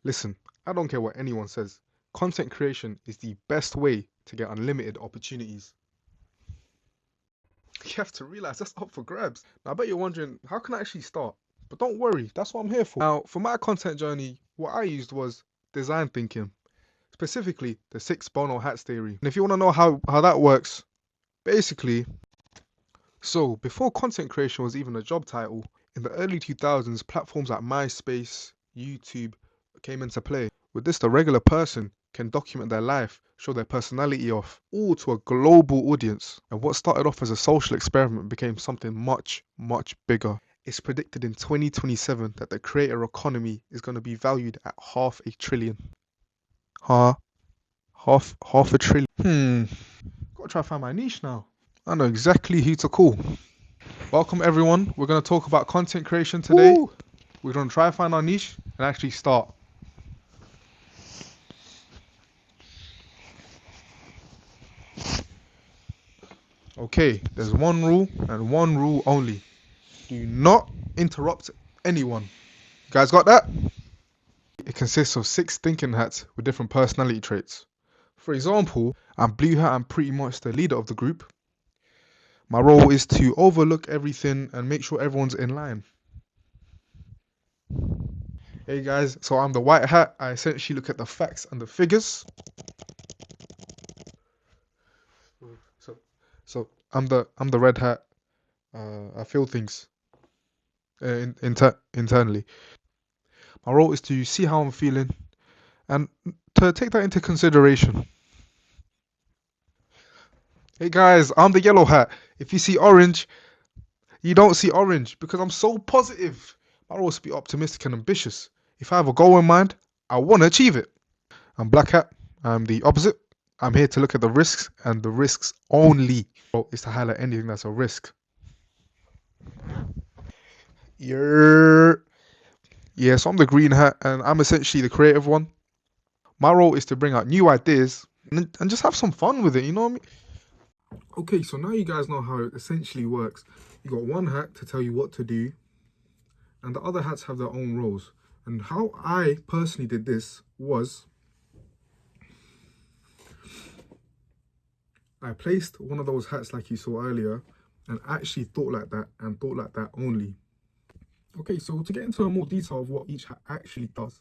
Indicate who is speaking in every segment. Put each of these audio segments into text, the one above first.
Speaker 1: Listen, I don't care what anyone says. Content creation is the best way to get unlimited opportunities. You have to realize that's up for grabs. Now, I bet you're wondering, how can I actually start? But don't worry, that's what I'm here for. Now, for my content journey, what I used was design thinking, specifically the six Bono hats theory. And if you want to know how that works, basically, so before content creation was even a job title, in the early 2000s, platforms like MySpace, YouTube came into play. With this, the regular person can document their life, show their personality off, all to a global audience. And what started off as a social experiment became something much, much bigger. It's predicted in 2027 that the creator economy is going to be valued at $500 billion. Huh? Half a trillion. Gotta try to find my niche now. I know exactly who to call. Welcome everyone. We're gonna talk about content creation today. Woo! We're gonna try to find our niche and actually start. Okay, there's one rule and one rule only. Do not interrupt anyone. You guys got that? It consists of 6 thinking hats with different personality traits. For example, I'm Blue Hat, I'm pretty much the leader of the group. My role is to overlook everything and make sure everyone's in line. Hey guys, so I'm the White Hat. I essentially look at the facts and the figures. So I'm the Red Hat. I feel things internally. My role is to see how I'm feeling and to take that into consideration. Hey guys, I'm the Yellow Hat. If you see orange, you don't see orange because I'm so positive. My role is to be optimistic and ambitious. If I have a goal in mind, I want to achieve it. I'm Black Hat. I'm the opposite. I'm here to look at the risks and the risks only. Well, is to highlight anything that's a risk. You're... Yeah, so I'm the Green Hat and I'm essentially the creative one. My role is to bring out new ideas and just have some fun with it, you know what I mean? Okay, so now you guys know how it essentially works. You got one hat to tell you what to do, and the other hats have their own roles. And how I personally did this was I placed one of those hats like you saw earlier and actually thought like that and thought like that only. Okay, so to get into more detail of what each hat actually does,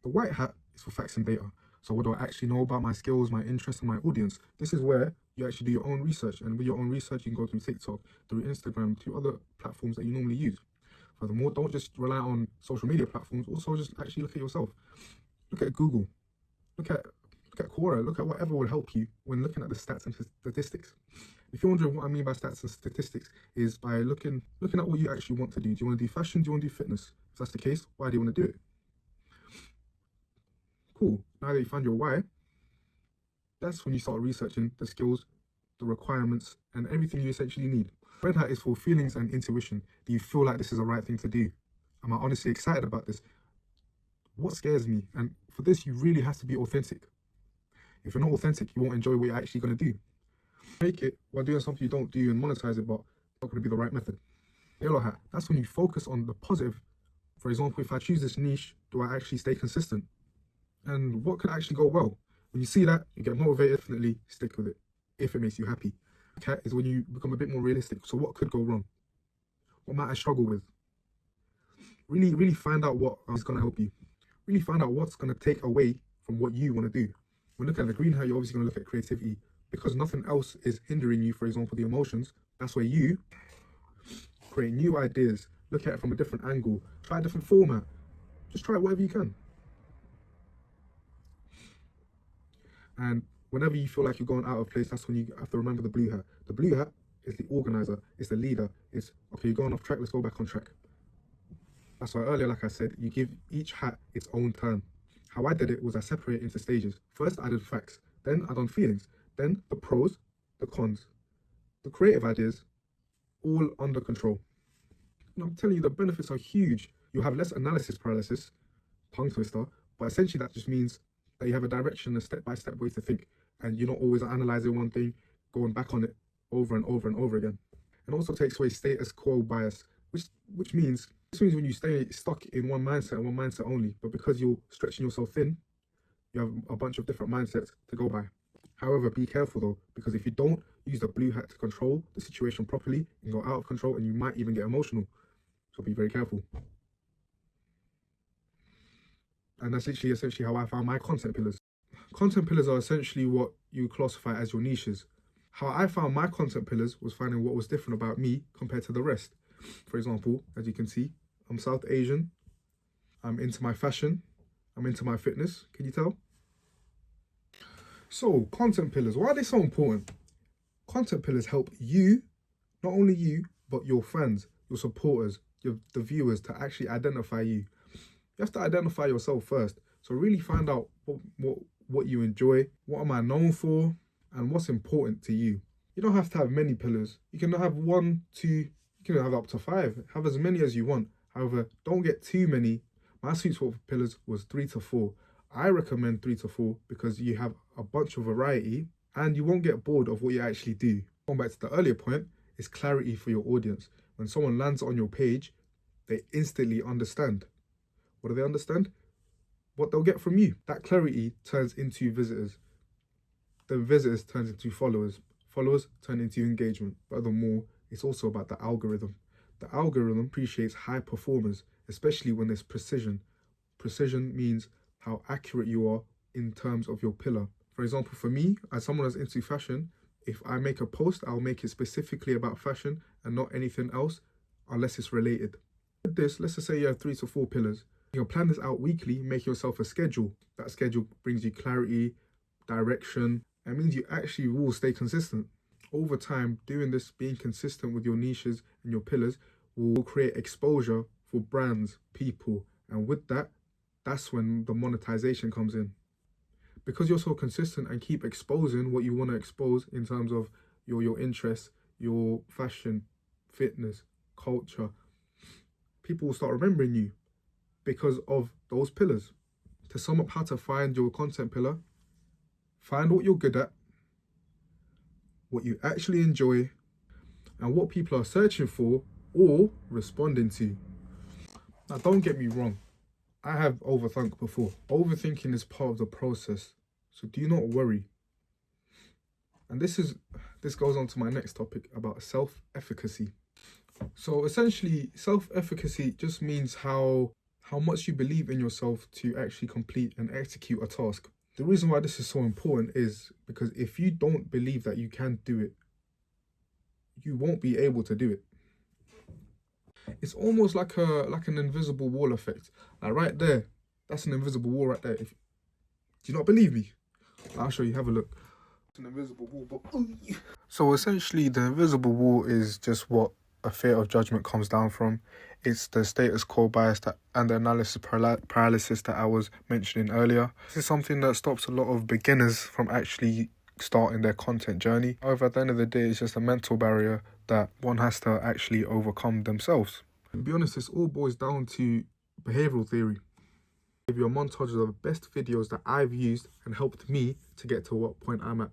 Speaker 1: the white hat is for facts and data. So what do I actually know about my skills, my interests, and my audience? This is where you actually do your own research. And with your own research, you can go through TikTok, through Instagram, to other platforms that you normally use. Furthermore, don't just rely on social media platforms. Also, just actually look at yourself. Look at Google. Look at Quora. Look at whatever will help you when looking at the stats and statistics. If you're wondering what I mean by stats and statistics, is by looking at what you actually want to do. Do you want to do fashion? Do you want to do fitness? If that's the case, why do you want to do it? Cool. Now that you find your why, that's when you start researching the skills, the requirements, and everything you essentially need. Red Hat is for feelings and intuition. Do you feel like this is the right thing to do? Am I honestly excited about this? What scares me? And for this, you really have to be authentic. If you're not authentic, you won't enjoy what you're actually going to do. Make it while doing something you don't do and monetize it, but not going to be the right method. Yellow Hat, that's when you focus on the positive. For example, if I choose this niche, do I actually stay consistent? And what could actually go well? When you see that, you get motivated, definitely stick with it if it makes you happy. Cat is when you become a bit more realistic. So what could go wrong? What might I struggle with? Really find out what is going to help you. Really find out what's going to take away from what you want to do. When looking at the green hat, you're obviously going to look at creativity because nothing else is hindering you. For example, the emotions. That's where you create new ideas. Look at it from a different angle. Try a different format. Just try whatever you can. And whenever you feel like you're going out of place, that's when you have to remember the blue hat. The blue hat is the organizer, it's the leader. It's okay, you're going off track, let's go back on track. That's why earlier, like I said, you give each hat its own turn. How I did it was I separated into stages. First, I did facts, then I done feelings, then the pros, the cons, the creative ideas, all under control. And I'm telling you, the benefits are huge. You'll have less analysis paralysis, tongue twister, but essentially that just means that you have a direction, a step-by-step way to think, and you're not always analyzing one thing, going back on it over and over and over again. And also takes away status quo bias, which means This means when you stay stuck in one mindset and one mindset only, but because you're stretching yourself thin, you have a bunch of different mindsets to go by. However, be careful though, because if you don't use the blue hat to control the situation properly, you can go out of control and you might even get emotional. So be very careful. And that's literally essentially how I found my content pillars. Content pillars are essentially what you classify as your niches. How I found my content pillars was finding what was different about me compared to the rest. For example, as you can see, I'm South Asian, I'm into my fashion, I'm into my fitness, can you tell? So, content pillars, why are they so important? Content pillars help you, not only you, but your fans, your supporters, the viewers to actually identify you. You have to identify yourself first. So really find out what you enjoy, what am I known for, and what's important to you. You don't have to have many pillars. You can have 1, 2, you can have up to 5. Have as many as you want. However, don't get too many. My sweet spot for pillars was 3 to 4. I recommend 3 to 4 because you have a bunch of variety and you won't get bored of what you actually do. Going back to the earlier point, is clarity for your audience. When someone lands on your page, they instantly understand. What do they understand? What they'll get from you. That clarity turns into visitors. The visitors turns into followers. Followers turn into engagement. Furthermore, it's also about the algorithm. The algorithm appreciates high performers, especially when there's precision. Precision means how accurate you are in terms of your pillar. For example, for me, as someone that's into fashion, if I make a post, I'll make it specifically about fashion and not anything else unless it's related. With this, let's just say you have 3 to 4 pillars. You can plan this out weekly, make yourself a schedule. That schedule brings you clarity, direction, and means you actually will stay consistent. Over time, doing this, being consistent with your niches and your pillars will create exposure for brands, people, and with that, that's when the monetization comes in. Because you're so consistent and keep exposing what you want to expose in terms of your interests, your fashion, fitness, culture, people will start remembering you because of those pillars. To sum up how to find your content pillar, find what you're good at, what you actually enjoy, and what people are searching for or responding to. Now, don't get me wrong, I have overthunk before. Overthinking is part of the process, so do not worry. And this goes on to my next topic about self-efficacy. So essentially, self-efficacy just means how much you believe in yourself to actually complete and execute a task. The reason why this is so important is because if you don't believe that you can do it, you won't be able to do it. It's almost like an invisible wall effect. Like right there, that's an invisible wall right there. Do you not believe me? I'll show you, have a look. It's an invisible wall, but so essentially the invisible wall is just what a fear of judgment comes down from. It's the status quo bias and the analysis paralysis that I was mentioning earlier. This is something that stops a lot of beginners from actually starting their content journey. However, at the end of the day, it's just a mental barrier that one has to actually overcome themselves. To be honest, this all boils down to behavioral theory. I'll give you a montage of the best videos that I've used and helped me to get to what point I'm at.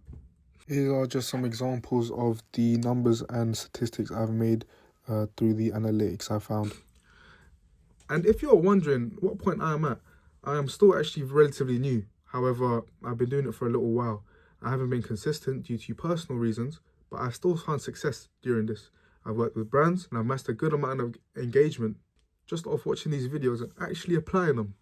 Speaker 1: Here are just some examples of the numbers and statistics I've made through the analytics I found. And if you're wondering what point I'm at, I am still actually relatively new. However, I've been doing it for a little while. I haven't been consistent due to personal reasons, but I've still found success during this. I've worked with brands and I've amassed a good amount of engagement just off watching these videos and actually applying them.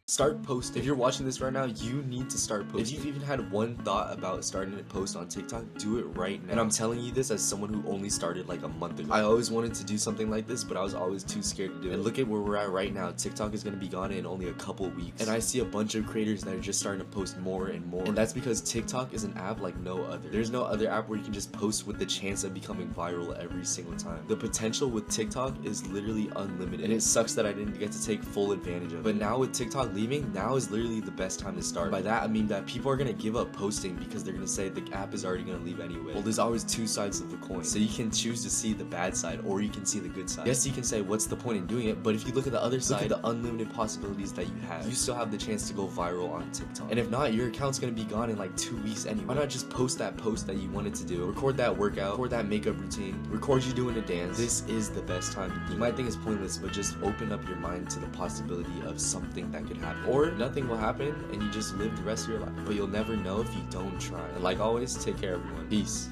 Speaker 2: Start posting. If you're watching this right now, you need to start posting. If you've even had one thought about starting a post on TikTok, do it right now. And I'm telling you this as someone who only started like a month ago. I always wanted to do something like this, but I was always too scared to do it. And look at where we're at right now. TikTok is going to be gone in only a couple weeks. And I see a bunch of creators that are just starting to post more and more. And that's because TikTok is an app like no other. There's no other app where you can just post with the chance of becoming viral every single time. The potential with TikTok is literally unlimited. And it sucks that I didn't get to take full advantage of it. But now with TikTok leaving, now is literally the best time to start. By that I mean that people are gonna give up posting because they're gonna say the app is already gonna leave anyway. Well, there's always two sides of the coin, so you can choose to see the bad side or you can see the good side. Yes, you can say what's the point in doing it, but if you look at the other side, look at the unlimited possibilities that you have. You still have the chance to go viral on TikTok, and if not, your account's gonna be gone in like 2 weeks anyway. Why not just post that post that you wanted to do, record that workout, record that makeup routine, record you doing a dance. This is the best time to do. You might think it's pointless, but just open up your mind to the possibility of something that could happen, or nothing will happen and you just live the rest of your life, but you'll never know if you don't try. And like always, take care everyone. Peace.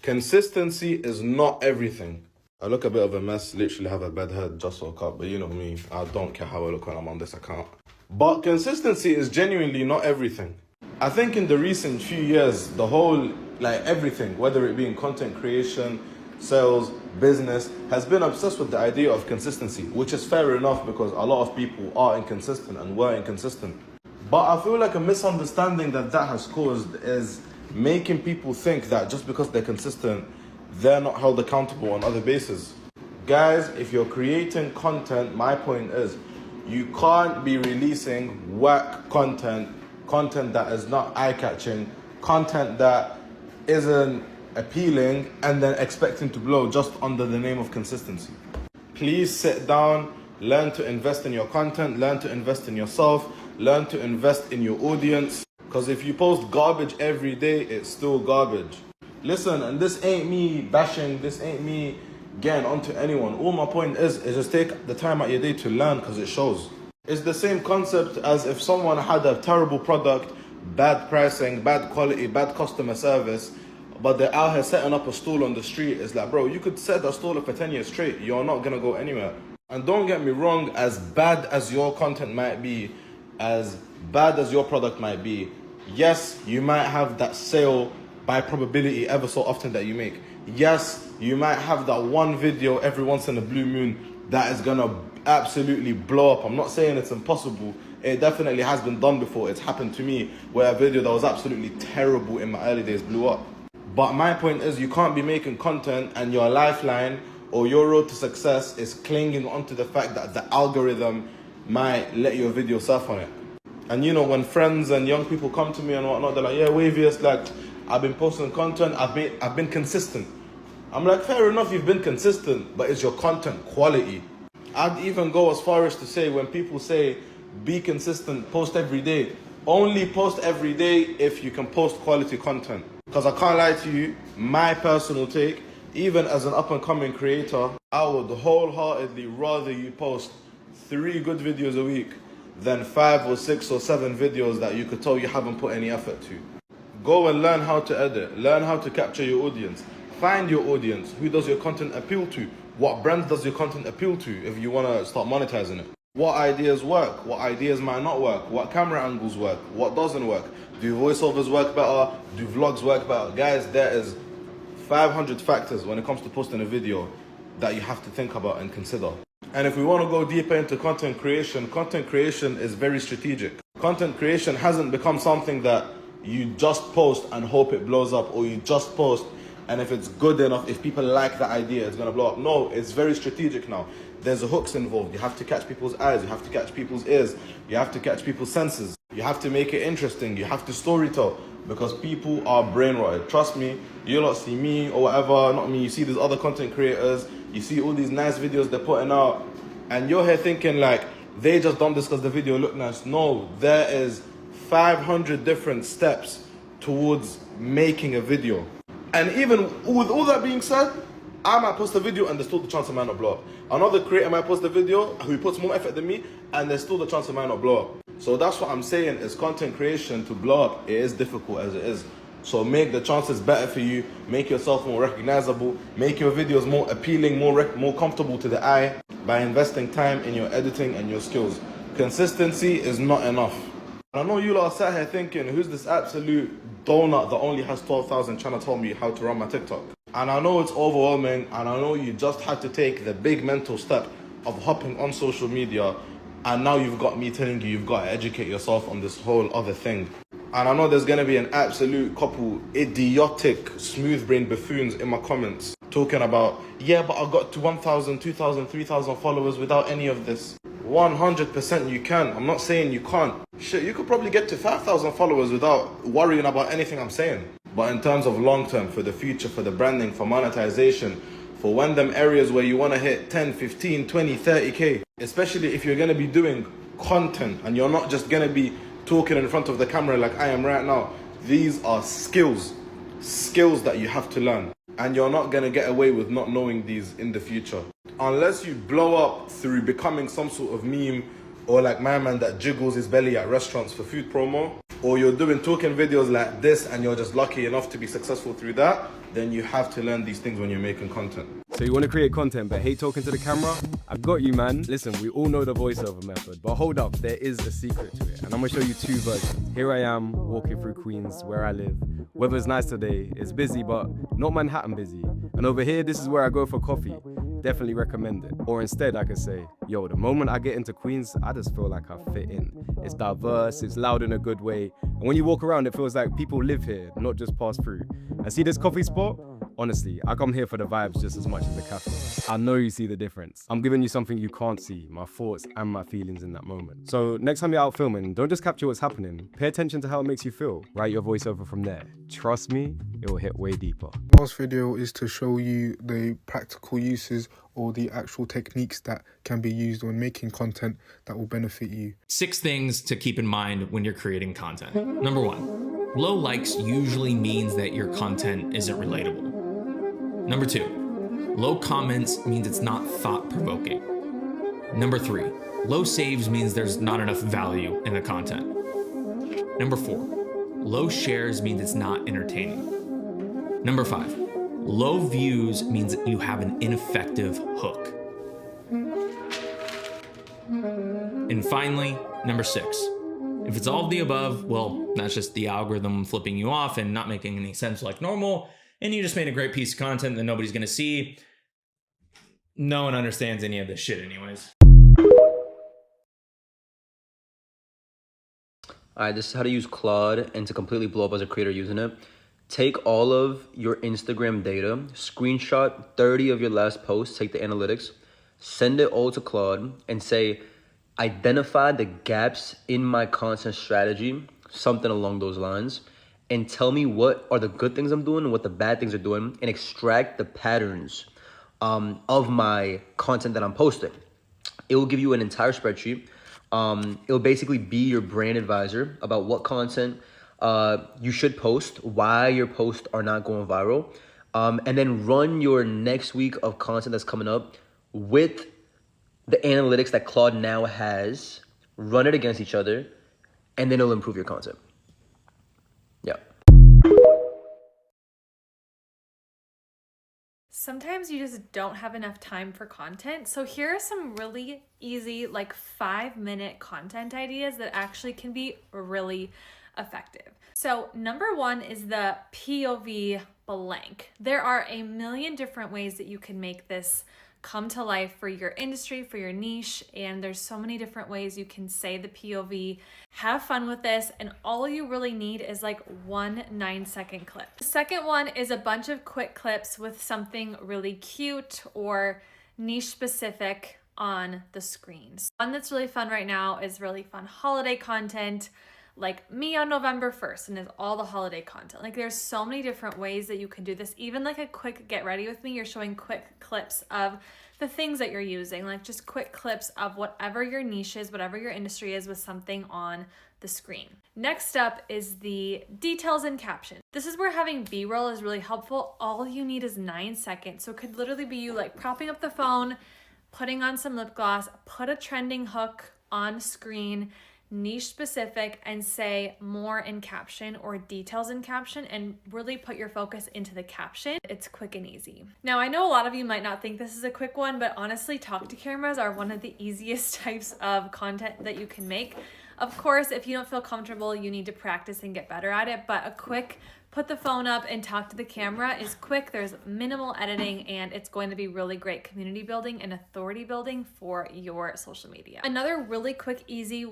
Speaker 3: Consistency is not everything. I look a bit of a mess, literally have a bad head, just woke up, but you know me, I don't care how I look when I'm on this account. But consistency is genuinely not everything. I think in the recent few years, the whole, everything, whether it be in content creation, sales, business, has been obsessed with the idea of consistency, which is fair enough because a lot of people are inconsistent and were inconsistent. But I feel like a misunderstanding that has caused is making people think that just because they're consistent, they're not held accountable on other bases. Guys, if you're creating content, my point is, you can't be releasing whack content that is not eye-catching, content that isn't appealing, and then expecting to blow just under the name of consistency. Please sit down, learn to invest in your content, learn to invest in yourself, learn to invest in your audience. Because if you post garbage every day, it's still garbage. Listen, and this ain't me bashing, this ain't me getting onto anyone. All my point is just take the time out of your day to learn because it shows. It's the same concept as if someone had a terrible product, bad pricing, bad quality, bad customer service, but they're out here setting up a stall on the street. It's like, bro, you could set a stall up for 10 years straight. You're not going to go anywhere. And don't get me wrong, as bad as your content might be, as bad as your product might be, yes, you might have that sale by probability ever so often that you make. Yes, you might have that one video every once in a blue moon that is gonna absolutely blow up. I'm not saying it's impossible. It definitely has been done before. It's happened to me where a video that was absolutely terrible in my early days blew up. But my point is, you can't be making content and your lifeline or your road to success is clinging onto the fact that the algorithm might let your video surf on it. And you know, when friends and young people come to me and whatnot, they're like, yeah, Wavius, I've been posting content, I've been consistent. I'm like, fair enough, you've been consistent, but is your content quality? I'd even go as far as to say, when people say, be consistent, post every day, only post every day if you can post quality content. Because I can't lie to you, my personal take, even as an up-and-coming creator, I would wholeheartedly rather you post 3 good videos a week than 5 or 6 or 7 videos that you could tell you haven't put any effort to. Go and learn how to edit, learn how to capture your audience, find your audience, who does your content appeal to, what brands does your content appeal to if you want to start monetizing it. What ideas work, what ideas might not work, what camera angles work, what doesn't work. Do voiceovers work better, do vlogs work better? Guys, there is 500 factors when it comes to posting a video that you have to think about and consider. And if we want to go deeper into content creation is very strategic. Content creation hasn't become something that you just post and hope it blows up, or you just post and if it's good enough, if people like the idea, it's going to blow up. No, it's very strategic now. There's hooks involved. You have to catch people's eyes, you have to catch people's ears, you have to catch people's senses. You have to make it interesting, you have to storytell, because people are brain rotted. Trust me, you lot see me or whatever, not me, you see these other content creators, you see all these nice videos they're putting out, and you're here thinking like, they just done this because the video looked nice. No, there is 500 different steps towards making a video. And even with all that being said, I might post a video and there's still the chance it might not blow up. Another creator might post a video who puts more effort than me and there's still the chance it might not blow up. So that's what I'm saying, is content creation to blow up, it is difficult as it is. So make the chances better for you, make yourself more recognizable, make your videos more appealing, more comfortable to the eye by investing time in your editing and your skills. Consistency is not enough. I know you lot are sat here thinking, who's this absolute donut that only has 12,000 trying to tell me how to run my TikTok? And I know it's overwhelming, and I know you just had to take the big mental step of hopping on social media, and now you've got me telling you've got to educate yourself on this whole other thing. And I know there's going to be an absolute couple idiotic, smooth-brained buffoons in my comments talking about, yeah, but I got to 1,000, 2,000, 3,000 followers without any of this. 100% you can. I'm not saying you can't. Shit, you could probably get to 5,000 followers without worrying about anything I'm saying. But in terms of long term, for the future, for the branding, for monetization, for when them areas where you want to hit 10, 15, 20, 30K, especially if you're going to be doing content and you're not just going to be talking in front of the camera like I am right now. These are skills that you have to learn. And you're not going to get away with not knowing these in the future. Unless you blow up through becoming some sort of meme, or like my man that jiggles his belly at restaurants for food promo, or you're doing talking videos like this and you're just lucky enough to be successful through that, then you have to learn these things when you're making content.
Speaker 4: So you want to create content but hate talking to the camera? I've got you, man. Listen, we all know the voiceover method, but hold up, there is a secret to it. And I'm gonna show you two versions. Here I am, walking through Queens, where I live. Weather's nice today, it's busy, but not Manhattan busy. And over here, this is where I go for coffee. Definitely recommend it. Or instead, I could say, yo, the moment I get into Queens, I just feel like I fit in. It's diverse, it's loud in a good way. And when you walk around, it feels like people live here, not just pass through. And see this coffee spot? Honestly, I come here for the vibes just as much as the cafe. I know you see the difference. I'm giving you something you can't see, my thoughts and my feelings in that moment. So next time you're out filming, don't just capture what's happening. Pay attention to how it makes you feel. Write your voiceover from there. Trust me, it will hit way deeper.
Speaker 1: Last video is to show you the practical uses or the actual techniques that can be used when making content that will benefit you.
Speaker 5: 6 things to keep in mind when you're creating content. Number 1, low likes usually means that your content isn't relatable. Number 2, low comments means it's not thought-provoking. Number 3, low saves means there's not enough value in the content. Number 4, low shares means it's not entertaining. Number 5, low views means you have an ineffective hook. And finally, number 6, if it's all of the above, well, that's just the algorithm flipping you off and not making any sense like normal, and you just made a great piece of content that nobody's gonna see. No one understands any of this shit anyways.
Speaker 6: Alright, this is how to use Claude and to completely blow up as a creator using it. Take all of your Instagram data, screenshot 30 of your last posts, take the analytics, send it all to Claude and say, identify the gaps in my content strategy, something along those lines, and tell me what are the good things I'm doing and what the bad things are doing, and extract the patterns of my content that I'm posting. It will give you an entire spreadsheet. It'll basically be your brand advisor about what content you should post, why your posts are not going viral, and then run your next week of content that's coming up with the analytics that Claude now has, run it against each other, and then it'll improve your content. Yeah.
Speaker 7: Sometimes you just don't have enough time for content. So here are some really easy, like 5-minute content ideas that actually can be really effective. So number 1 is the POV blank. There are a million different ways that you can make this come to life for your industry, for your niche, and there's so many different ways you can say the POV. Have fun with this, and all you really need is like 1 9-second clip. The second one is a bunch of quick clips with something really cute or niche specific on the screens. One that's really fun right now is really fun holiday content, like me on November 1st, and is all the holiday content. Like there's so many different ways that you can do this. Even like a quick get ready with me, you're showing quick clips of the things that you're using, like just quick clips of whatever your niche is, whatever your industry is, with something on the screen. Next up is the details and caption. This is where having B-roll is really helpful. All you need is 9 seconds. So it could literally be you like propping up the phone, putting on some lip gloss, put a trending hook on screen, niche specific, and say more in caption or details in caption, and really put your focus into the caption. It's quick and easy. Now, I know a lot of you might not think this is a quick one, but honestly, talk to cameras are one of the easiest types of content that you can make. Of course, if you don't feel comfortable, you need to practice and get better at it, but a quick put the phone up and talk to the camera is quick. There's minimal editing, and it's going to be really great community building and authority building for your social media. Another really quick, easy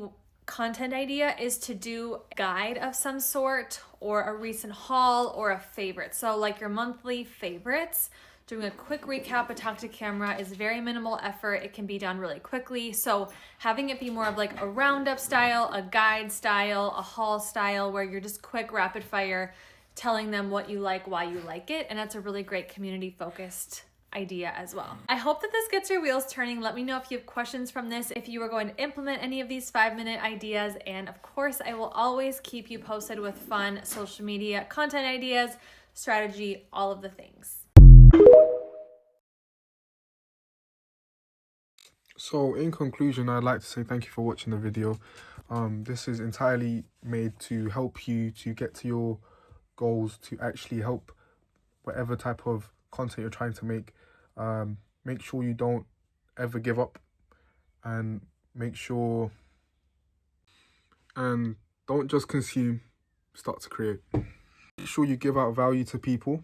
Speaker 7: content idea is to do a guide of some sort, or a recent haul, or a favorite. So like your monthly favorites, doing a quick recap, a talk to camera is very minimal effort. It can be done really quickly. So having it be more of like a roundup style, a guide style, a haul style, where you're just quick, rapid fire, telling them what you like, why you like it. And that's a really great community focused idea as well. I hope that this gets your wheels turning. Let me know if you have questions from this, if you are going to implement any of these 5-minute ideas. And of course, I will always keep you posted with fun social media content ideas, strategy, all of the things.
Speaker 1: So in conclusion, I'd like to say thank you for watching the video. This is entirely made to help you to get to your goals, to actually help whatever type of content you're trying to make. Make sure you don't ever give up, and make sure and don't just consume, start to create. Make sure you give out value to people.